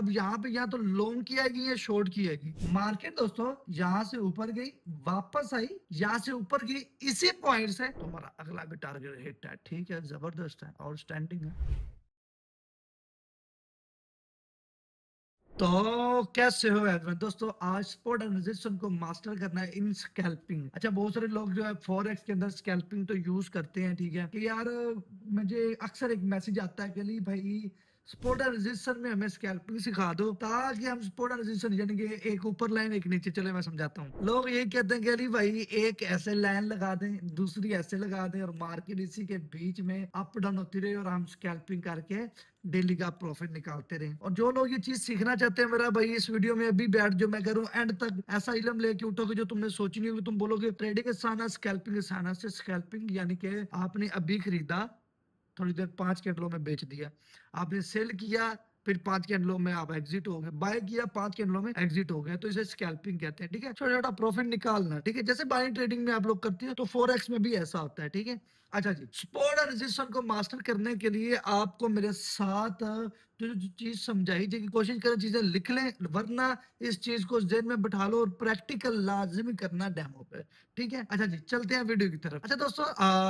अब यहाँ पे या तो लॉन्ग की आएगी या शॉर्ट की आएगी। मार्केट दोस्तों यहाँ से ऊपर गई, वापस आई, यहाँ से ऊपर गई, इसी पॉइंट से तुम्हारा अगला भी टारगेट हिट है। ठीक है, जबरदस्त है और स्टैंडिंग है। तो कैसे हो एवरीवन दोस्तों, आज स्पॉट एनालिसिस को मास्टर करना है इन स्कैल्पिंग। अच्छा, बहुत सारे लोग जो है फॉरेक्स के अंदर स्कैल्पिंग तो यूज करते हैं, ठीक है कि यार मुझे अक्सर एक मैसेज आता है कि अली भाई स्पॉट एनालिसिस में हमें स्कैल्पिंग सिखा दो ताकि हम स्पॉट एनालिसिस यानी कि एक ऊपर लाइन एक नीचे चले। मैं समझाता हूँ। लोग ये कहते हैं कि अली भाई एक ऐसे लाइन लगा दें, दूसरी ऐसे लगा दें और मार्केट इसी के बीच में अप डाउन होती रहे और हम स्कैल्पिंग करके डेली का प्रॉफिट निकालते रहे। और जो लोग ये चीज सीखना चाहते हैं मेरा भाई, इस वीडियो में अभी बैठ जो मैं करूँ एंड तक ऐसा इलम लेके उठोगे जो तुमने सोची नहीं होगी। तुम बोलोगे ट्रेडिंग आसान है, स्कैल्पिंग आसान है। स्कैल्पिंग यानी कि आपने अभी खरीदा, थोड़ी देर 5 कैंडलों में बेच दिया, आपने सेल किया, फिर 5 कैंडलों में आप एग्जिट हो गए, बाय किया 5 कैंडलों में एग्जिट हो गए, तो इसे स्कैल्पिंग कहते हैं। ठीक है, छोटा छोटा प्रॉफिट निकालना। ठीक है, जैसे बाइंग ट्रेडिंग में आप लोग करते हो तो फॉरेक्स में भी ऐसा होता है। ठीक है, अच्छा जी, स्पॉट और रजिस्टर को मास्टर करने के लिए आपको मेरे साथ जो जो चीज समझाई जाएगी कोशिश करें चीजें लिख लें, वरना इस चीज को जेन में बैठा लो और प्रैक्टिकल लाजमी करना डेमो पे। ठीक है, अच्छा जी, चलते हैं वीडियो की तरफ। अच्छा दोस्तों,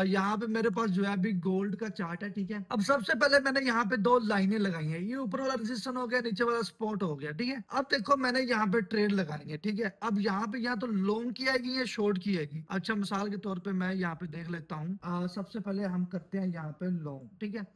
यहाँ पे मेरे पास जो है अभी गोल्ड का चार्ट है। ठीक है, अब सबसे पहले मैंने यहाँ पे दो लाइनें लगाई हैं, ये ऊपर वाला रेजिस्टेंस हो गया, नीचे वाला स्पॉट हो गया। ठीक है, अब देखो मैंने यहाँ पे ट्रेड लगानी है। ठीक है, अब यहाँ पे या तो लॉन्ग की आएगी या शॉर्ट की आएगी। अच्छा, मिसाल के तौर पे मैं यहाँ पे देख लेता हूँ। सबसे पहले हम करते हैं यहाँ पे लॉन्ग। ठीक है,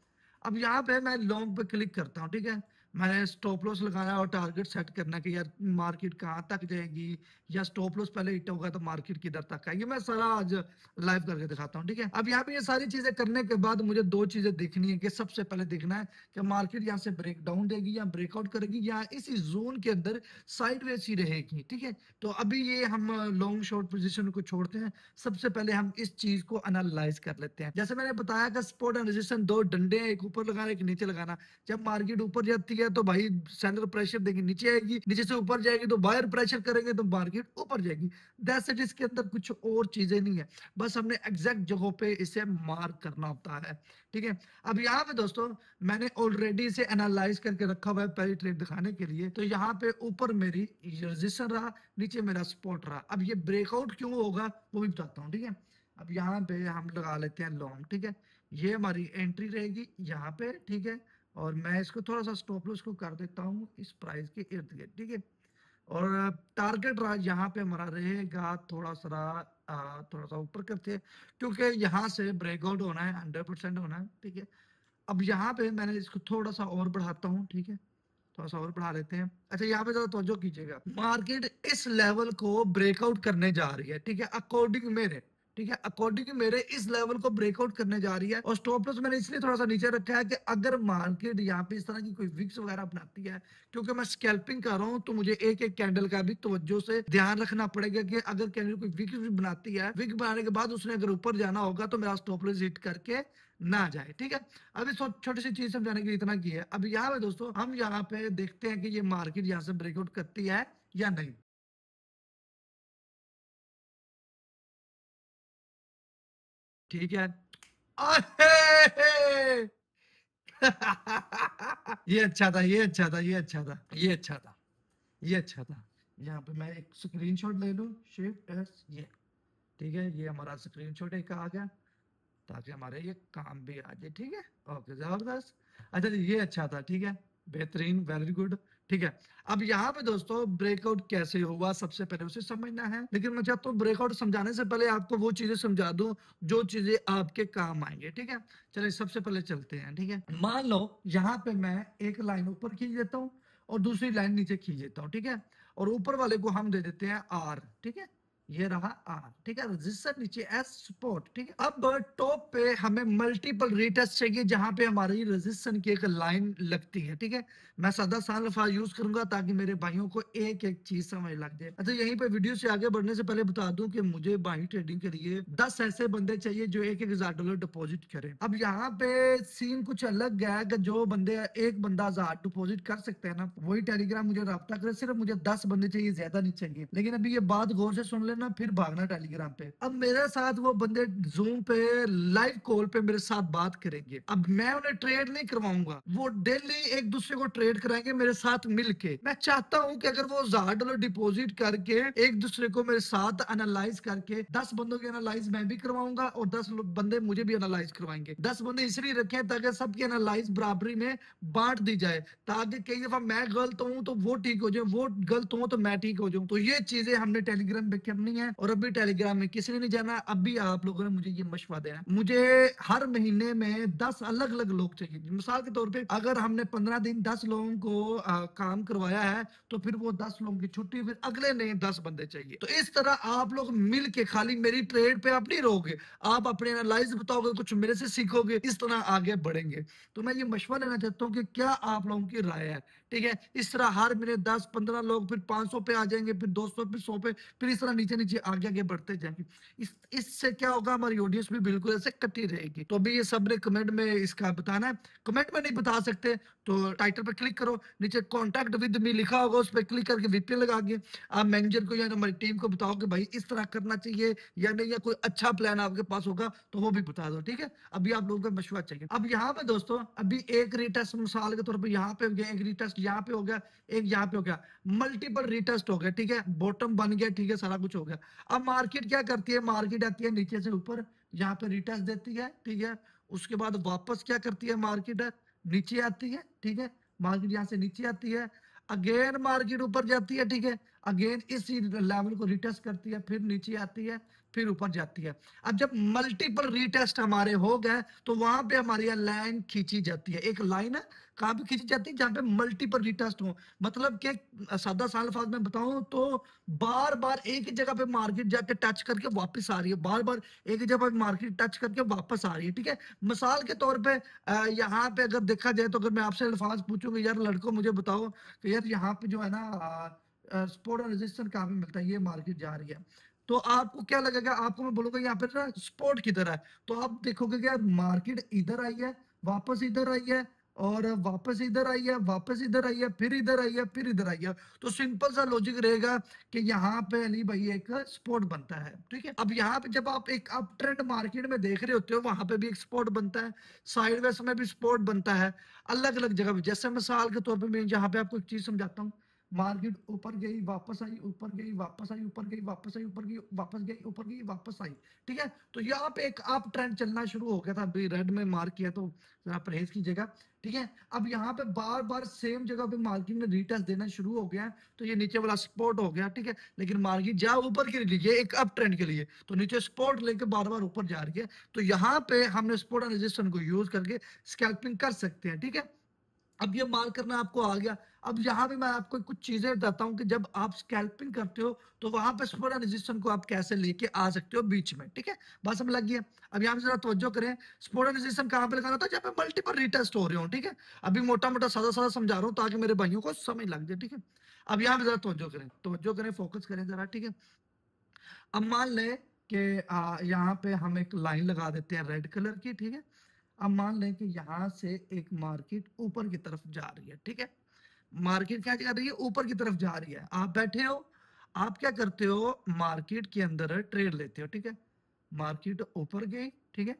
अब यहाँ पे मैं लॉन्ग पे क्लिक करता हूँ। ठीक है, मैंने स्टॉप लॉस लगाना और टारगेट सेट करना कि यार मार्केट कहाँ तक जाएगी, या स्टॉप लॉस पहले हिट होगा तो मार्केट किधर तक आएगी। मैं सारा आज लाइव करके दिखाता हूँ। ठीक है, अब यहाँ पे ये सारी चीजें करने के बाद मुझे दो चीजें देखनी है कि सबसे पहले देखना है कि मार्केट यहाँ से ब्रेक डाउन देगी या ब्रेकआउट करेगी या इसी जोन के अंदर साइडवेज ही रहेगी। ठीक है, तो अभी ये हम लॉन्ग शॉर्ट पोजीशन को छोड़ते हैं, सबसे पहले हम इस चीज को एनालाइज कर लेते हैं। जैसे मैंने बताया कि सपोर्ट एंड रेजिस्टेंस दो डंडे हैं, एक ऊपर लगाना एक नीचे लगाना। जब मार्केट ऊपर जाती है तो भाई सेलर प्रेशर देगी, नीचे आएगी, नीचे से ऊपर जाएगी तो बायर प्रेशर करेंगे तो मार्केट ऊपर जाएगी। दैट्स इट, इसके अंदर कुछ और चीजें नहीं है, बस हमने एग्जैक्ट जगहों पे इसे मार्क करना होता है। ठीक है, अब यहाँ पे दोस्तों मैंने ऑलरेडी इसे एनालाइज करके रखा हुआ है पहली ट्रेड दिखाने के लिए। तो यहाँ पे ऊपर मेरी रेजिस्टेंस रहा, नीचे मेरा सपोर्ट रहा। अब ये ब्रेकआउट क्यों होगा वो भी बताता हूँ। ठीक है, अब यहाँ पे हम लगा लेते हैं लॉन्ग। ठीक है, ये हमारी एंट्री रहेगी यहाँ पे। ठीक है, और मैं इसको थोड़ा सा स्टॉप लॉस को कर देता हूँ इस प्राइस के इर्द गिर्द। ठीक है, और टारगेट रहा यहाँ पे हमारा रहेगा थोड़ा सा ऊपर करते हैं, क्योंकि यहाँ से ब्रेकआउट होना है, 100% होना है। ठीक है, अब यहाँ पे मैंने इसको थोड़ा सा और बढ़ाता हूँ। ठीक है, थोड़ा सा और बढ़ा लेते हैं। अच्छा, यहाँ पे जरा तवज्जो कीजिएगा, मार्केट इस लेवल को ब्रेकआउट करने जा रही है। ठीक है, अकॉर्डिंग मेरे, ठीक है, अकॉर्डिंग मेरे इस लेवल को ब्रेकआउट करने जा रही है। और स्टॉप लॉस मैंने इसलिए थोड़ा सा नीचे रखा है कि अगर मार्केट यहाँ पे इस तरह की कोई विक्स वगैरह बनाती है, क्योंकि मैं स्कैल्पिंग कर रहा हूँ तो मुझे एक एक कैंडल का भी तवज्जो से ध्यान रखना पड़ेगा कि अगर कैंडल कोई विक्स भी बनाती है, विक बनाने के बाद उसने अगर ऊपर जाना होगा तो मेरा स्टॉप लॉस हिट करके ना जाए। ठीक है, अभी छोटी सी चीज समझाने के लिए इतना की है। अब यहाँ पे दोस्तों हम यहाँ पे देखते हैं कि ये मार्केट यहाँ से ब्रेकआउट करती है या नहीं। ठीक है, आहे! ये अच्छा था, ये अच्छा था, ये अच्छा था, ये अच्छा था, ये अच्छा था। यहाँ पे मैं एक स्क्रीनशॉट ले लूं, शिफ्ट एस, ये ठीक है, ये हमारा स्क्रीनशॉट एक आ गया ताकि हमारे ये काम भी आ जाए। ठीक है, ओके, जबरदस्त। अच्छा जी, ये अच्छा था। ठीक है, बेहतरीन, वेरी गुड। ठीक है, अब यहाँ पे दोस्तों ब्रेकआउट कैसे हुआ सबसे पहले उसे समझना है, लेकिन मैं चाहता हूँ ब्रेकआउट समझाने से पहले आपको वो चीजें समझा दूं जो चीजें आपके काम आएंगे। ठीक है, चलिए सबसे पहले चलते हैं। ठीक है, मान लो यहाँ पे मैं एक लाइन ऊपर खींच देता हूँ और दूसरी लाइन नीचे खींच देता हूँ। ठीक है, और ऊपर वाले को हम दे देते हैं आर। ठीक है, ये रहा आर। ठीक है, रजिस्टर नीचे एस सपोर्ट। ठीक है, अब टॉप पे हमें मल्टीपल रिटेस्ट चाहिए जहां पे हमारी रजिस्टर की एक लाइन लगती है। ठीक है, मैं सादा सान अल्फाज यूज करूंगा ताकि मेरे भाइयों को एक एक चीज समझ लग जाए। अच्छा, यहीं पे वीडियो से आगे बढ़ने से पहले बता दूं कि मुझे बाई ट्रेडिंग के लिए 10 ऐसे बंदे चाहिए जो $1,000 डिपॉजिट करें। अब यहाँ पे सीन कुछ अलग है कि जो बंदे एक बंदा 1000 डिपॉजिट कर सकते हैं ना, वही टेलीग्राम मुझे रब्ता करे। सिर्फ मुझे 10 बंदे चाहिए, ज्यादा नहीं चाहिए। लेकिन अभी ये बात गौर से सुन लेना, करना फिर भागना टेलीग्राम पे। अब मेरे साथ वो बंदे जूम पे लाइव कॉल पे मेरे साथ बात करेंगे। अब मैं उन्हें ट्रेड नहीं करवाऊंगा, वो डेली एक दूसरे को ट्रेड कराएंगे मेरे साथ मिलके। मैं चाहता हूं कि अगर वो $1000 डिपॉजिट करके एक दूसरे को मेरे साथ एनालाइज करके 10 बंदों की एनालाइज मैं भी करवाऊंगा और 10 बंदे मुझे भी एनालाइज करवाएंगे। 10 बंदे इसलिए रखे हैं ताकि सबकी एनालाइज बराबरी में बांट दी जाए, ताकि कई दफा मैं गलत हूं तो वो ठीक हो जाए, वो गलत हूं तो मैं ठीक हो जाऊं। तो ये चीजें हमने टेलीग्राम पे करनी है। और अभी टेलीग्राम में किसी ने नहीं जाना, अभी आप लोगों ने मुझे ये मशवरा देना है। मुझे हर महीने में 10 अलग अलग लोग चाहिए। मिसाल के तौर पे अगर हमने 15 दिन 10 लोगों को काम करवाया है, तो फिर वो 10 लोगों की छुट्टी, फिर अगले नए 10 बंदे चाहिए। तो इस तरह आप लोग मिल के खाली मेरी ट्रेड पे आप नहीं रहोगे, आप अपने एनालाइज बताओगे, कुछ मेरे से सीखोगे, इस तरह आगे बढ़ेंगे। तो मैं ये मशवरा देना चाहता हूँ कि क्या आप लोगों की राय है? ठीक है, इस तरह हर महीने 10-15 लोग, फिर 500 पे आ जाएंगे, फिर 200 पे, 100 पे, फिर इस तरह नीचे नीचे आगे आगे बढ़ते जाएंगे। इससे क्या होगा, हमारी ऑडियंस भी बिल्कुल ऐसे कटी रहेगी। तो अभी ये सबने कमेंट में इसका बताना है। कमेंट में नहीं बता सकते तो टाइटल पर क्लिक करो, नीचे कॉन्टैक्ट विद मी लिखा होगा, उस पर क्लिक करके वीपीएन लगा के आप मैनेजर को या हमारी टीम को बताओ कि भाई इस तरह करना चाहिए या नहीं, या कोई अच्छा प्लान आपके पास होगा तो वो भी बता दो। ठीक है, अभी आप लोगों को मशवरा चाहिए। अब यहाँ पे दोस्तों, अभी एक रीटेस्ट मिसाल के तौर पर यहाँ पे हो गया, एक रीटेस्ट यहाँ पे हो गया, एक यहाँ पे हो गया, मल्टीपल रीटेस्ट हो गया। ठीक है, बॉटम बन गया, ठीक है, सारा कुछ हो गया। अब मार्केट क्या करती है, मार्केट आती है नीचे से ऊपर, यहाँ पे रीटेस्ट देती है। ठीक है, उसके बाद वापस क्या करती है, मार्केट नीचे आती है। ठीक है, मार्केट यहाँ से नीचे आती है, अगेन मार्केट ऊपर जाती है। ठीक है, अगेन इसी लेवल को रिटेस्ट करती है, फिर नीचे आती है, फिर ऊपर जाती है। अब जब मल्टीपल रिटेस्ट हमारे हो गए, तो वहां पे हमारी लाइन खींची जाती है। एक लाइन है कहां पे खींची जाती है, जहां पे मल्टीपल रिटेस्ट हो। मतलब कि सादा साल फाज में बताऊं तो बार बार एक ही जगह पे मार्केट जाके टच करके वापस आ रही है, बार बार एक ही जगह पे मार्केट टच करके वापस आ रही है। ठीक है, मिसाल के तौर पे यहाँ पे अगर देखा जाए, तो अगर मैं आपसे अल्फाज पूछूंगा, यार लड़कों मुझे बताओ कि यार यहाँ पे जो है ना सपोर्ट और रेजिस्टेंस कहाँ पे मिलता है, ये मार्केट जा रही है, तो आपको क्या लगेगा? आपको मैं बोलूंगा यहाँ पे ना सपोर्ट की तरह है, तो आप देखोगे कि यार मार्केट इधर आई है, वापस इधर आई है, और वापस इधर आई है, वापस इधर आई है, फिर इधर आई है, फिर इधर आई है। तो सिंपल सा लॉजिक रहेगा कि यहाँ पे अली भाई एक स्पॉट बनता है। ठीक है, अब यहाँ पे जब आप एक अप ट्रेंड मार्केट में देख रहे होते हो, वहां पे भी एक स्पॉट बनता है, साइडवेज में भी स्पॉट बनता है, अलग अलग जगह पे। जैसे मिसाल के तौर पे मैं यहाँ पे आपको एक चीज समझाता हूँ। मार्केट ऊपर गई, वापस आई, ऊपर गई, वापस आई, ऊपर गई, वापस आई, ऊपर गई, वापस गई, ऊपर गई, वापस आई। ठीक है, तो यहाँ पे एक अप ट्रेंड चलना शुरू हो गया था, अभी रेड में मार्क किया तो जरा परहेज कीजिएगा। ठीक है, अब यहाँ पे बार बार सेम जगह पे मार्केट ने रीटेस्ट देना शुरू हो गया, तो ये नीचे वाला सपोर्ट हो गया। ठीक है, लेकिन मार्केट जा ऊपर के लिए, एक अप ट्रेंड के लिए, तो नीचे सपोर्ट लेके बार बार ऊपर जा रही है। तो यहाँ पे हमने सपोर्ट एंड रेजिस्टेंस को यूज करके स्कैल्पिंग कर सकते हैं। ठीक है, अब ये मार्क करना आपको आ गया। अब यहाँ पे मैं आपको कुछ चीजें बताता हूँ कि जब आप स्कैल्पिंग करते हो, तो वहां पे सपोर्ट एंड रेजिस्टेंस को आप कैसे लेके आ सकते हो बीच में। ठीक है, बात समझ लगी है? अब यहाँ पे जरा तवज्जो करें, सपोर्ट एंड रेजिस्टेंस कहाँ पे लगाना था, जहाँ पे मल्टीपल रिटेस्ट हो रहे हो। ठीक है, अभी मोटा मोटा सादा सादा समझा रहा हूँ ताकि मेरे भाइयों को समझ लग जाए। ठीक है, अब यहाँ पे जरा तवज्जो करें, तवज्जो करें, फोकस करें जरा। ठीक है, अब मान लें कि यहाँ पे हम एक लाइन लगा देते हैं रेड कलर की। ठीक है, अब मान लें कि यहाँ से एक मार्केट ऊपर की तरफ जा रही है। ठीक है, मार्केट क्या जा रही है, ऊपर की तरफ जा रही है। आप बैठे हो, आप क्या करते हो, मार्केट के अंदर ट्रेड लेते हो। ठीक है, मार्केट ऊपर गई, ठीक है,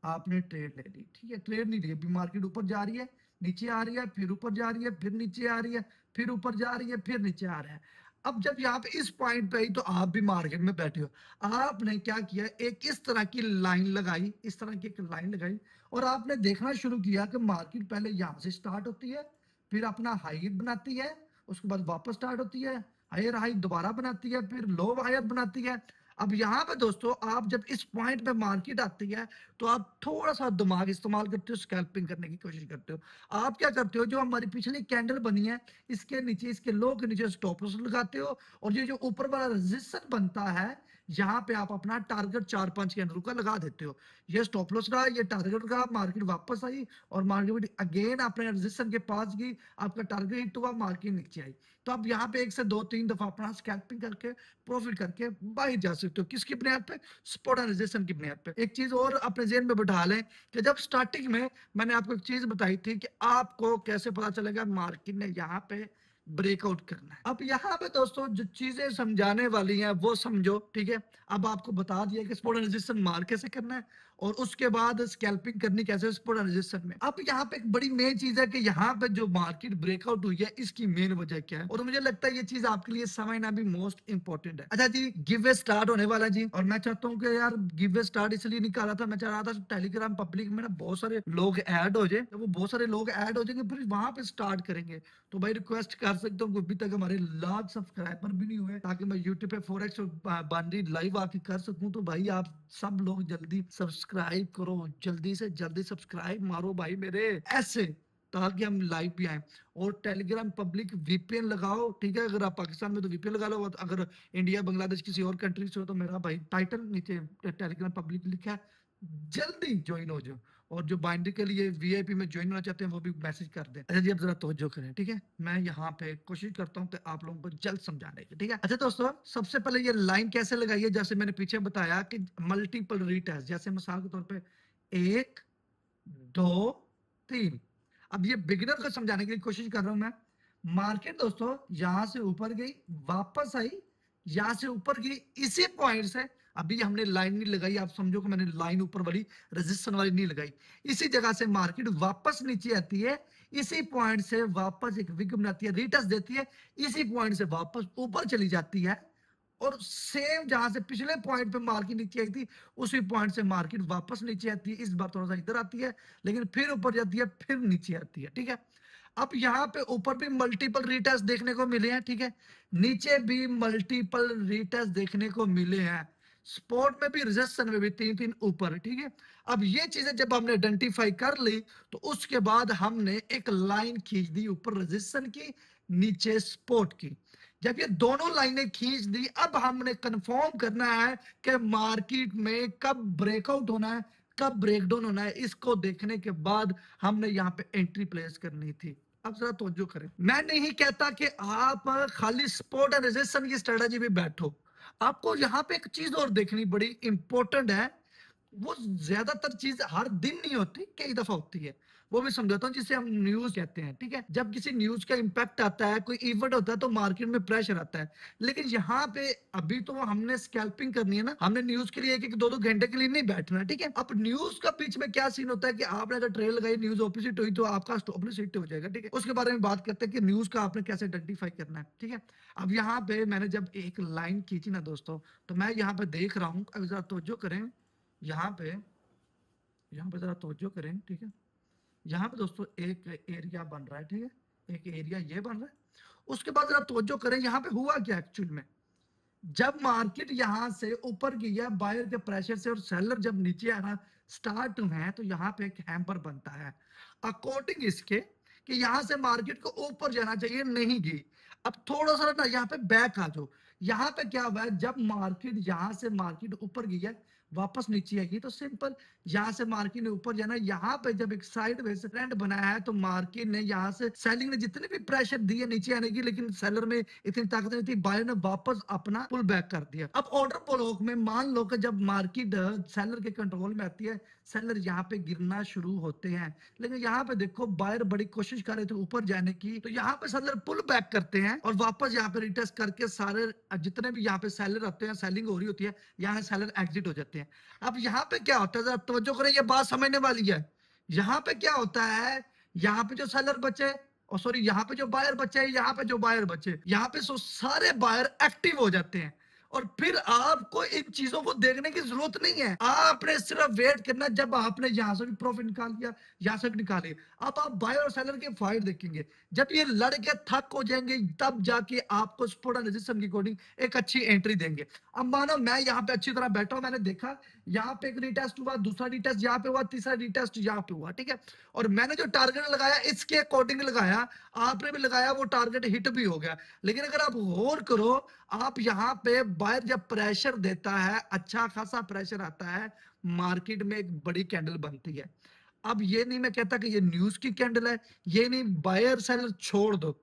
आपने ट्रेड ले ली। ठीक है, ट्रेड नहीं ली, अभी मार्केट ऊपर जा रही है, नीचे आ रही है, फिर ऊपर जा रही है, फिर नीचे आ रही है, फिर ऊपर जा रही है, फिर नीचे आ रहा है। अब जब यहाँ पे इस पॉइंट पे आई, तो आप भी मार्केट में बैठे हो, आपने क्या किया, एक इस तरह की लाइन लगाई, इस तरह की एक लाइन लगाई, और आपने देखना शुरू किया कि मार्केट पहले यहाँ से स्टार्ट होती है, फिर अपना हाई बनाती है, उसके बाद वापस स्टार्ट होती है, हायर हाई दोबारा बनाती है, फिर लो हायर बनाती है। अब यहाँ पे दोस्तों, आप जब इस पॉइंट पे मार्केट आती है, तो आप थोड़ा सा दिमाग इस्तेमाल करते हो, स्कैल्पिंग करने की कोशिश करते हो। आप क्या करते हो, जो हमारी पिछली कैंडल बनी है, इसके नीचे, इसके लो के नीचे स्टॉप लॉस लगाते हो, और ये जो ऊपर वाला रेजिस्टेंस बनता है, यहाँ पे आप अपना टारगेट 4-5 कैंडल का लगा देते हो। ये स्टॉप लॉस रहा, ये टारगेट रहा, मार्केट वापस आई, और मार्केट अगेन अपने रेजिस्टेंस के पास गई, आपका टारगेट हिट हुआ, मार्केट नीचे आई। तो आप यहाँ पे 1 से 2-3 दफा अपना स्कैल्पिंग करके प्रॉफिट करके बाहर जा सकते हो। किसकी बुनियाद पे? सपोर्ट एंड रेजिस्टेंस की बुनियाद पे। एक चीज और अपने जेहन में बैठा लें कि जब स्टार्टिंग में मैंने आपको एक चीज बताई थी कि आपको कैसे पता चलेगा मार्केट ने यहाँ पे ब्रेकआउट करना है। अब यहाँ पे दोस्तों जो चीजें समझाने वाली हैं वो समझो, ठीक है। अब आपको बता दिया कि स्पॉट एनालिसिस मार कैसे करना है और उसके बाद स्कैल्पिंग करनी कैसे स्पॉट एनालिसिस में। अब यहाँ पे एक बड़ी मेन चीज है कि यहाँ पे जो मार्केट ब्रेकआउट हुई है इसकी मेन वजह क्या है, और मुझे लगता है ये चीज आपके लिए समझना भी मोस्ट इंपॉर्टेंट है। अच्छा जी, गिव वे स्टार्ट होने वाला जी, और मैं चाहता हूँ कि यार गिव वे स्टार्ट इसलिए नहीं कर रहा था, मैं चाह रहा था टेलीग्राम पब्लिक में ना बहुत सारे लोग ऐड हो जाए, तो वो बहुत सारे लोग ऐड हो जाएंगे फिर वहां पे स्टार्ट करेंगे। तो भाई रिक्वेस्ट कर सकता हूँ, अभी तक हमारे लाख सब्सक्राइबर भी नहीं हुए ताकि मैं यूट्यूब पे फॉरेक्स और बांडी लाइव आके कर सकूं। तो भाई आप सब लोग जल्दी सब्सक्राइब करो, जल्दी से जल्दी सब्सक्राइब मारो भाई मेरे, ऐसे ताकि हम लाइव भी आए। और टेलीग्राम पब्लिक वीपीएन लगाओ, ठीक है। अगर आप पाकिस्तान में तो वीपीएन लगा लो, और अगर इंडिया बांग्लादेश किसी और कंट्री से हो तो मेरा भाई टाइटल नीचे टेलीग्राम पब्लिक लिखा है, जल्दी ज्वाइन हो जाओ। और जो बाइंडर के लिए वीआईपी में ज्वाइन होना चाहते हैं वो भी मैसेज कर दें। अच्छा जी, अब जरा तवज्जो करें, ठीक है। मैं यहाँ पे कोशिश करता हूँ कि आप लोगों को जल्द समझाने की, ठीक है। अच्छा दोस्तों, सबसे पहले ये लाइन कैसे लगाई है, जैसे मैंने पीछे बताया कि मल्टीपल रीटेस्ट, जैसे मिसाल के तौर पे 1 2 3। अब ये बिगिनर को समझाने की कोशिश कर रहा हूं मैं। मार्केट दोस्तों यहां से ऊपर गई, वापस आई, यहां से ऊपर गई, इसी पॉइंट से, अभी हमने लाइन नहीं लगाई, आप समझो कि मैंने लाइन ऊपर वाली रेजिस्टेंस वाली नहीं लगाई, इसी जगह से मार्केट वापस नीचे आती है, इसी पॉइंट से वापस एक विग बनाती है, रिटर्स देती है, इसी पॉइंट से वापस ऊपर चली जाती है, और सेम जहां से पिछले पॉइंट पे मार्केट नीचे आई थी उसी पॉइंट से मार्केट वापस नीचे आती है। इस बार थोड़ा सा इधर आती है, लेकिन फिर ऊपर जाती है, फिर नीचे आती है, ठीक है। अब यहाँ पे ऊपर भी मल्टीपल रिटेस्ट देखने को मिले हैं, ठीक है। नीचे भी मल्टीपल रिटेस्ट देखने को मिले हैं, स्पॉट में भी रेजिस्टेंस में भी 3 3 ऊपर, ठीक है। अब ये चीजें जब हमने आइडेंटिफाई कर ली तो उसके बाद हमने एक लाइन खींच दी ऊपर रेजिस्टेंस की, नीचे स्पॉट की। जब ये दोनों लाइनें खींच दी, अब हमने कंफर्म करना है कि मार्केट में कब ब्रेकआउट होना है, कब ब्रेकडाउन होना है। इसको देखने के बाद हमने यहाँ पे एंट्री प्लेस करनी थी। अब जरा तवज्जो करें, मैं नहीं कहता कि आप खाली स्पॉट एंड रेजिस्टेंस की स्ट्रेटजी पे बैठो, आपको यहाँ पे एक चीज और देखनी बड़ी इंपॉर्टेंट है। वो ज्यादातर चीज हर दिन नहीं होती, कई दफा होती है। वो भी समझाता हूँ, जिसे हम न्यूज कहते हैं, ठीक है। जब किसी न्यूज का इंपैक्ट आता है, कोई इवेंट होता है, तो मार्केट में प्रेशर आता है। लेकिन यहाँ पे अभी तो हमने स्कैल्पिंग करनी है ना, हमने न्यूज के लिए 1 1 2 2 घंटे के लिए नहीं बैठना, ठीक है। अब न्यूज का बीच में क्या सीन होता है कि आपने अगर ट्रेल लगाई, न्यूज ऑपोजिट हुई, तो आपका ऑपोजिट हो जाएगा, ठीक है। उसके बारे में बात करते हैं कि न्यूज का आपने कैसे आइडेंटिफाई करना है, ठीक है। अब यहाँ पे मैंने जब एक लाइन खींची ना दोस्तों, तो मैं यहाँ पे देख रहा हूँ, अब जरा तवज्जो करें, यहाँ पे यहाँ पे जरा तवज्जो करें, ठीक है। यहाँ पे दोस्तों एक एरिया बन रहा है, ठीक है, एक एरिया ये बन रहा है। उसके बाद जरा तवज्जो करें, यहाँ पे हुआ क्या एक्चुअल में। जब मार्केट यहां से ऊपर गया बायर के प्रेशर से, और सेलर जब नीचे आना स्टार्ट हुए हैं, तो यहाँ पे एक हैम्पर बनता है अकॉर्डिंग इसके कि यहां से मार्केट को ऊपर जाना चाहिए, नहीं गई। अब थोड़ा सा ना यहाँ पे बैक आ जाओ। यहाँ पे क्या हुआ है, जब मार्केट यहां से मार्केट ऊपर गई है, वापस नीचे आएगी, तो सिंपल यहां से मार्केट ने ऊपर जाना। यहाँ पे जब एक साइड वेज ट्रेंड बनाया है, तो मार्केट ने यहाँ से सेलिंग ने जितने भी प्रेशर दिए नीचे आने की, लेकिन सेलर में इतनी ताकत नहीं थी, बायर ने वापस अपना पुल बैक कर दिया। अब ऑर्डर ब्लॉक में मान लो कि जब मार्केट सेलर के कंट्रोल में आती है, सेलर यहाँ पे गिरना शुरू होते हैं। लेकिन यहाँ पे देखो बायर बड़ी कोशिश कर रहे थे ऊपर जाने की, तो यहाँ पे सेलर पुल बैक करते हैं और वापस यहाँ पे रिटेस्ट करके सारे जितने भी यहाँ पे सेलर आते हैं, सेलिंग हो रही होती है, यहाँ सेलर एग्जिट हो जाते हैं। अब यहाँ पे क्या होता है, जरा तवज्जो करें, ये बात समझने वाली है। यहाँ पे क्या होता है, यहाँ पे जो सेलर बचे, और सॉरी यहाँ पे जो बायर बचे, यहाँ पे जो बायर बचे, यहाँ पे सारे बायर एक्टिव हो जाते हैं। और फिर आपको इन चीजों को देखने की जरूरत नहीं है, आपने सिर्फ वेट करना। जब आपने यहां से भी प्रॉफिट निकाल लिया, यहां से भी निकाले, अब आप बायर और सेलर के फाइट देखेंगे। जब ये लड़के थक हो जाएंगे, तब जाके आपको स्पॉट एंड रेजिस्टेंस की अकॉर्डिंग एक अच्छी एंट्री देंगे। अब मानो मैं यहाँ पे अच्छी तरह बैठा हूं, मैंने देखा यहाँ पे एक रिटेस्ट हुआ, दूसरा रिटेस्ट यहाँ पे हुआ, तीसरा रिटेस्ट यहाँ पे हुआ, ठीक है। और मैंने जो टारगेट लगाया इसके अकॉर्डिंग लगाया, आपने भी लगाया, वो टारगेट हिट भी हो गया। लेकिन अगर आप गौर करो, आप यहाँ पे बायर जब प्रेशर देता है, अच्छा खासा प्रेशर आता है, मार्केट में एक बड़ी कैंडल बनती है। अब ये नहीं मैं कहता कि ये न्यूज की कैंडल है, ये नहीं, बायर सेलर छोड़ दो।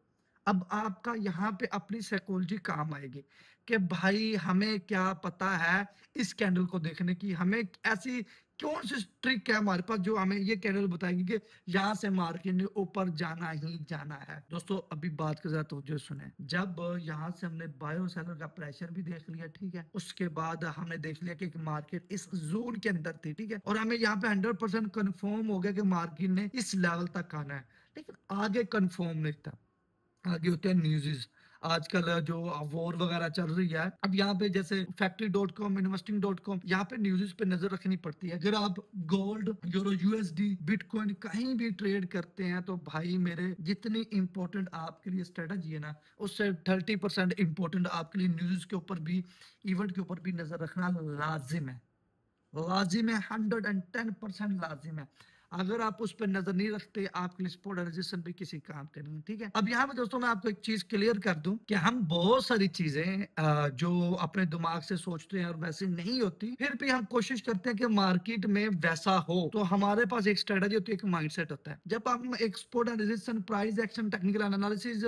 अब आपका यहाँ पे अपनी साइकोलॉजी काम आएगी कि भाई हमें क्या पता है इस कैंडल को देखने की, हमें ऐसी कौन सी ट्रिक है हमारे पास जो हमें ये कैंडल बताएगी कि यहाँ से मार्केट ने ऊपर जाना ही जाना है। दोस्तों अभी बात का जरा तवज्जो सुने। जब यहाँ से हमने बायर और सेलर का प्रेशर भी देख लिया, ठीक है, उसके बाद हमने देख लिया कि मार्केट इस जोन के अंदर थी, ठीक है, और हमें यहाँ पे 100% कंफर्म हो गया कि मार्केट ने इस लेवल तक आना है, लेकिन आगे कंफर्म नहीं था। आगे होते हैं न्यूज़। आजकल जो वॉर वगैरह चल रही है, अब यहाँ पे जैसे factory dot com, investing dot com, यहाँ पे न्यूज़ पे नजर रखनी पड़ती है। अगर आप गोल्ड, यूरो, यूएसडी, बिटकॉइन कहीं भी ट्रेड करते हैं तो भाई मेरे, जितनी इंपॉर्टेंट आपके लिए स्ट्रेटजी है ना, उससे 30% इंपॉर्टेंट आपके लिए न्यूज़ के ऊपर भी, इवेंट के ऊपर भी नजर रखना लाजिम है। लाजिम है, 110% लाजिम है। अगर आप उस पर नजर नहीं रखते, आपके लिए स्पोर्ट रजिस्ट्रेशन भी किसी काम के नहीं, ठीक है। अब यहाँ पे दोस्तों मैं आपको एक चीज क्लियर कर दूं कि हम बहुत सारी चीजें जो अपने दिमाग से सोचते हैं और वैसे नहीं होती, फिर भी हम कोशिश करते हैं कि मार्केट में वैसा हो। तो हमारे पास एक स्ट्रेटजी होती है, एक माइंडसेट होता है। जब हम एक support and resistance, price action, technical analysis,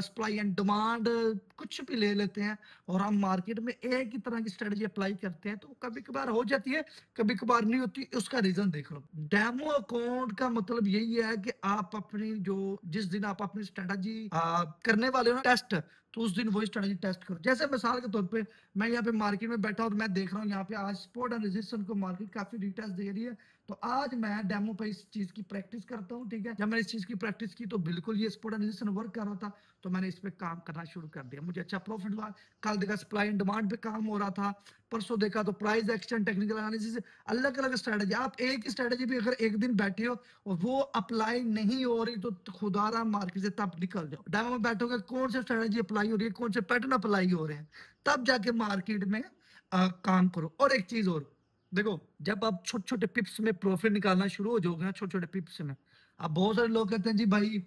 supply and demand कुछ भी ले लेते हैं और हम मार्केट में एक ही तरह की स्ट्रेटजी अप्लाई करते हैं, तो कभी कभार हो जाती है, कभी कभार नहीं होती। उसका रीजन देख लो। डेमो अकाउंट का मतलब यही है कि आप अपनी जो, जिस दिन आप अपनी स्ट्रेटजी करने वाले हो ना टेस्ट, तो उस दिन वही स्ट्रेटजी टेस्ट करो। जैसे मिसाल के तौर पे मैं यहाँ पे मार्केट में बैठा और मैं देख रहा हूँ यहाँ पे आज सपोर्ट एंड रेजिस्टेंस को मार्केट काफी रिटेस्ट दे रही है, तो आज मैं डेमो पे इस चीज की प्रैक्टिस करता हूँ, ठीक है। जब मैंने इस चीज की प्रैक्टिस की तो बिल्कुल ये सपोर्ट एंड रेजिस्टेंस वर्क कर रहा था, तो मैंने इस पे काम करना शुरू कर दिया, मुझे अच्छा प्रॉफिट हुआ। कल देखा सप्लाई एंड डिमांड पे काम हो रहा था, परसों देखा तो प्राइस एक्शन, टेक्निकल एनालिसिस, अलग अलग स्ट्रेटजी। आप एक ही स्ट्रेटजी भी अगर एक दिन बैठे हो और वो अप्लाई नहीं हो रही, तो खुदारा मार्केट से तब निकल जाओ। डेमो में बैठोगे, कौन सी स्ट्रेटजी अप्लाई हो रही है, कौन से पैटर्न अप्लाई हो रहे हैं, तब जाके मार्केट में काम करो। और एक चीज और देखो, जब आप छोटे छोटे पिप्स में प्रॉफिट निकालना शुरू हो जाओगे ना, छोटे छोटे पिप्स में, अब बहुत सारे लोग कहते हैं जी भाई,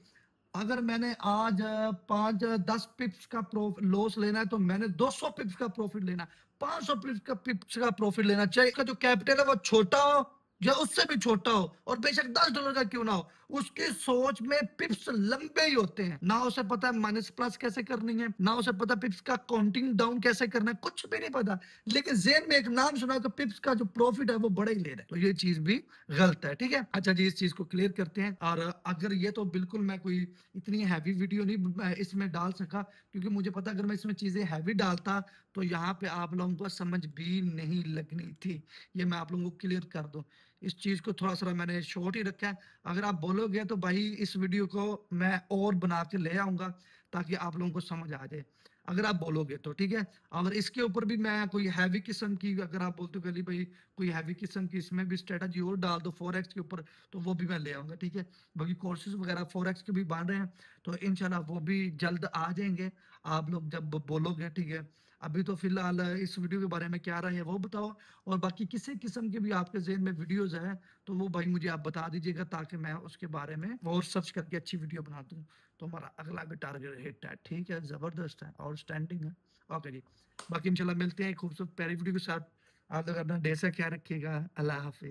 अगर मैंने आज 5-10 पिप्स का लॉस लेना है, तो मैंने 200 पिप्स का प्रॉफिट लेना, 500 पिप्स का प्रॉफिट लेना चाहिए। इसका जो कैपिटल है वो छोटा हो या उससे भी छोटा हो, और बेशक $10 का क्यों ना हो, उसकी सोच में पिप्स लंबे ही होते हैं। ना उसे पता है माइनस प्लस कैसे करनी है, ना उसे पता पिप्स का काउंटिंग डाउन कैसे करना है, कुछ भी नहीं पता। लेकिन जेन में एक नाम सुना तो पिप्स का जो प्रॉफिट है वो बड़ा ही ले रहा है, तो ये चीज भी गलत है, ठीक है। अच्छा जी, इस चीज को क्लियर करते हैं। और अगर ये तो बिल्कुल मैं कोई इतनी हैवी वीडियो नहीं इसमें डाल सका, क्योंकि मुझे पता अगर मैं इसमें चीजें हैवी डालता तो यहाँ पे आप लोगों को समझ भी नहीं लगनी थी। ये मैं आप लोगों को क्लियर कर दूं। इस चीज को थोड़ा सा मैंने शॉर्ट ही रखा है। अगर आप बोलोगे तो भाई इस वीडियो को मैं और बना के ले आऊंगा, ताकि आप लोगों को समझ आ जाए, अगर आप बोलोगे तो, ठीक है। अगर इसके ऊपर भी मैं कोई हैवी किस्म की, अगर आप बोलते हो गली भाई कोई हैवी किस्म की इसमें भी स्ट्रेटजी और डाल दो फॉरेक्स के ऊपर, तो वो भी मैं ले आऊंगा, ठीक है। बाकी कोर्सेज वगैरह फॉरेक्स के भी बन रहे हैं, तो इंशाल्लाह वो भी जल्द आ जाएंगे, आप लोग जब बोलोगे, ठीक है। अभी तो फिलहाल इस वीडियो के बारे में क्या राय है वो बताओ, और बाकी किसी किस्म के भी आपके ज़हन में वीडियोस है तो वो भाई मुझे आप बता दीजिएगा, ताकि मैं उसके बारे में और सर्च करके अच्छी वीडियो बना दूं। तो हमारा अगला भी टारगेट हिट है, ठीक है, जबरदस्त है और स्टैंडिंग है। ओके जी, बाकी इंशाल्लाह मिलते हैं एक खूबसूरत प्यारी वीडियो के साथ। आप लोग अपना ढेर सा ख्याल रखिएगा। अल्लाह हाफिज।